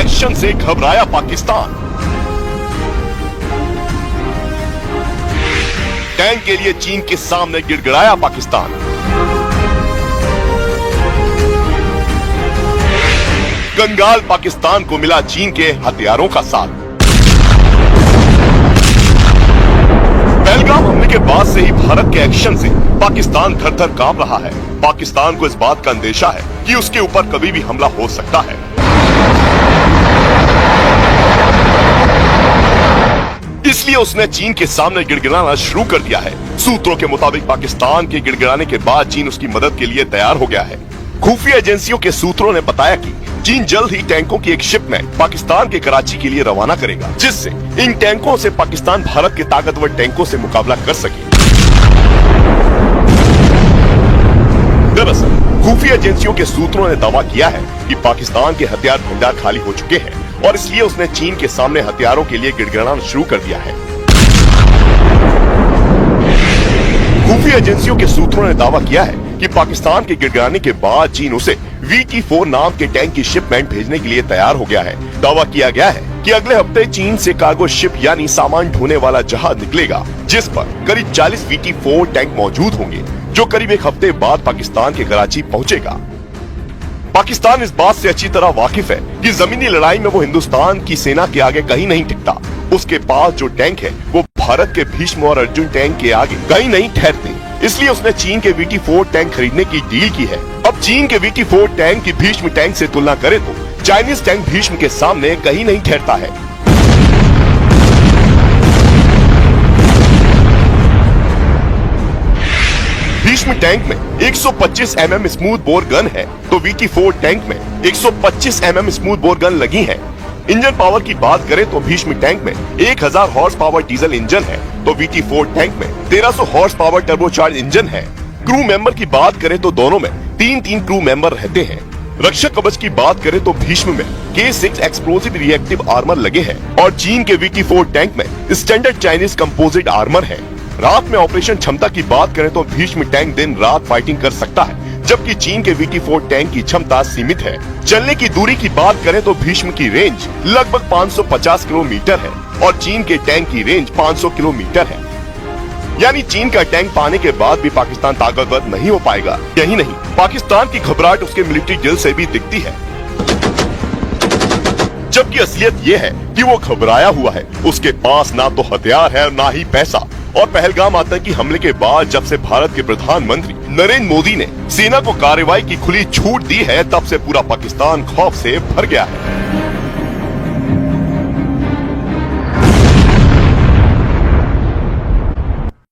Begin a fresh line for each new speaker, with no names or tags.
Action से घबराया Pakistan. Tank के लिए चीन के सामने गिड़गिड़ाया पाकिस्तान। कंगाल पाकिस्तान को मिला चीन के हथियारों का साथ। पहलगाम हमले के बाद से ही भारत के एक्शन से पाकिस्तान थर थर कांप रहा है। पाकिस्तान को इस बात का अंदेशा है कि उसके ऊपर कभी भी हमला हो सकता है। इसलिए उसने चीन के सामने गिड़गिड़ाना शुरू कर दिया है। सूत्रों के मुताबिक पाकिस्तान के गिड़गिड़ाने के बाद चीन उसकी मदद के लिए तैयार हो गया है। खुफिया एजेंसियों के सूत्रों ने बताया कि चीन जल्द ही टैंकों की एक शिपमेंट पाकिस्तान के कराची के लिए रवाना करेगा, जिससे इन टैंकों से पाकिस्तान भारत के ताकतवर टैंकों से मुकाबला कर सके। दरअसल खुफिया एजेंसियों के सूत्रों ने दावा किया है कि पाकिस्तान के हथियार भंडार खाली हो चुके हैं और इसलिए उसने चीन के सामने हथियारों के लिए गिड़गिड़ाना शुरू कर दिया है। खुफिया एजेंसियों के सूत्रों ने दावा किया है कि पाकिस्तान के गिड़गिड़ाने के बाद चीन उसे VT-4 नाम के टैंक की शिपमेंट भेजने के लिए तैयार हो गया है। दावा किया गया है कि अगले हफ्ते चीन से कार्गो शिप यानी सामान ढोने वाला जहाज निकलेगा, जिस पर करीब 40 VT-4 टैंक मौजूद होंगे, जो करीब एक हफ्ते बाद पाकिस्तान के कराची पहुंचेगा। पाकिस्तान इस बात से अच्छी तरह वाकिफ है कि जमीनी लड़ाई में वो हिंदुस्तान की सेना के आगे कहीं नहीं टिकता। उसके पास जो टैंक है वो भारत के भीष्म और अर्जुन टैंक के आगे कहीं नहीं ठहरते। इसलिए उसने चीन के VT-4 टैंक खरीदने की डील की है। अब चीन के VT-4 टैंक की भीष्म टैंक से तुलना करें तो चाइनीज टैंक भीष्म के सामने कहीं नहीं ठहरता है। भीष्म टैंक में 125 mm स्मूथ बोर गन है तो VT-4 टैंक में 125 mm स्मूथ बोर गन लगी है। इंजन पावर की बात करें तो भीष्म टैंक में 1000 हॉर्स पावर डीजल इंजन है तो VT-4 टैंक में 1300 हॉर्स पावर टर्बोचार्ज इंजन है। क्रू मेंबर की बात करें तो दोनों में 3-3 क्रू मेंबर रहते हैं। रक्षक कवच की बात करें तो भीष्म में K6 एक्सप्लोसिव रिएक्टिव आर्मर लगे हैं और चीन के VT-4 टैंक में स्टैंडर्ड चाइनीज कंपोजिट आर्मर है। रात में ऑपरेशन क्षमता की बात करें तो भीष्म टैंक दिन रात फाइटिंग कर सकता है, जबकि चीन के VT-4 टैंक की क्षमता सीमित है। चलने की दूरी की बात करें तो भीष्म की रेंज लगभग 550 किलोमीटर है और चीन के टैंक की रेंज 500 किलोमीटर है। यानी चीन का टैंक पाने के बाद भी पाकिस्तान ताकतवर नहीं हो पाएगा। यही नहीं, पाकिस्तान की घबराहट उसके मिलिट्री ड्रिल से भी दिखती है, जबकि असलियत ये है कि वो घबराया हुआ है। उसके पास ना तो हथियार है और ना ही पैसा। और पहलगाम आतंकी हमले के बाद जब से भारत के प्रधानमंत्री नरेंद्र मोदी ने सेना को कार्रवाई की खुली छूट दी है, तब से पूरा पाकिस्तान खौफ से भर गया है।